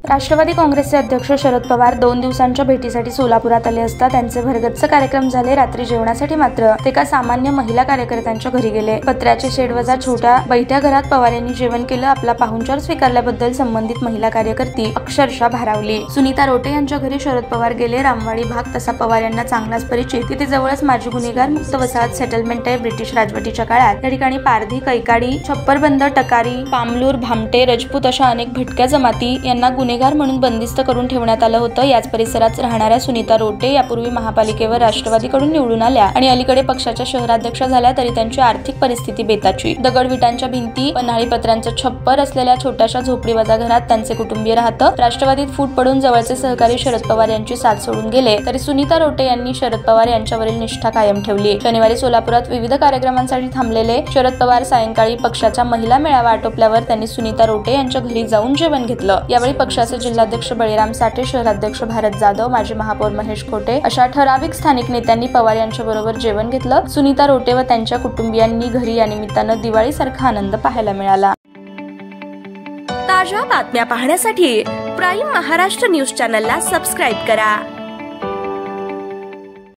राष्ट्रवादी काँग्रेसचे अध्यक्ष शरद पवार 2 दिवसांच्या भेटीसाठी सोलापुरात आले असता त्यांचे भरगच्च कार्यक्रम झाले। रात्री जेवणासाठी मात्र ते एका सामान्य महिला कार्यकर्त्यांच्या घरी गेले। पत्र्याचे शेडवजा छोट्या बैठ्या घरात पवार यांनी जेवण केलं। आपला पाहुणचार स्वीकारल्याबद्दल संबंधित महिला कार्यकर्ती अक्षरशः भारावली। सुनीता रोटे यांच्या घरी शरद पवार गेले। रामवाडी भाग तसा पवार यांना चांगलाच परिचित। तिथे जवळच माजी गुन्हेगार मुक्त वसाहत सेटलमेंट आहे। ब्रिटिश राजवटीच्या काळात या ठिकाणी पारधी, कैकाडी, छप्परबंद, टकारी, पामलूर, भामटे, राजपूत अशा अनेक भटक्या जमाती यांना गुन्हेगार म्हणून बंदिस्त करून ठेवण्यात आलं होतं। याच परिसरात राहणाऱ्या सुनीता रोटे यापूर्वी महापालिकेवर राष्ट्रवादीकडून निवडून आल्या आणि अलीकडे पक्षाच्या शहराध्यक्ष झाल्या, तरी त्यांची आर्थिक परिस्थिती बेताची। दगड-विटांच्या भिंती, पन्हाळी पत्रांचं छप्पर असलेल्या छोट्याशा झोपडीवजा घरात त्यांचे कुटुंबीय राहतं। राष्ट्रवादीत फूट पडून जवळचे सहकारी शरद पवार यांची साथ सोडून गेले, तरी सुनीता रोटे यांनी शरद पवार यांच्यावरील निष्ठा कायम ठेवली। शनिवारी सोलापुरात विविध कार्यक्रमांसाठी थांबलेले शरद पवार सायंकाळी पक्षाचा महिला मेळावा आटोपल्यावर त्यांनी सुनीता रोटे यांच्या घरी जाऊन जेवण घेतलं। यावेळी पक्षाचे जिल्हाध्यक्ष बळीराम साठे, शहराध्यक्ष भारत जाधव, माजी महापौर महेश खोटे अशा ठराविक स्थानिक नेत्यांनी पवार यांच्या बरोबर जेवण घेतलं। सुनीता रोटे व त्यांच्या कुटुंबियांनी घरी या निमित्तानं दिवाळीसारखा आनंद पाहायला मिळाला। ताज्या बातम्या पाहण्यासाठी प्राईम महाराष्ट्र न्यूज चॅनलला सबस्क्राईब करा।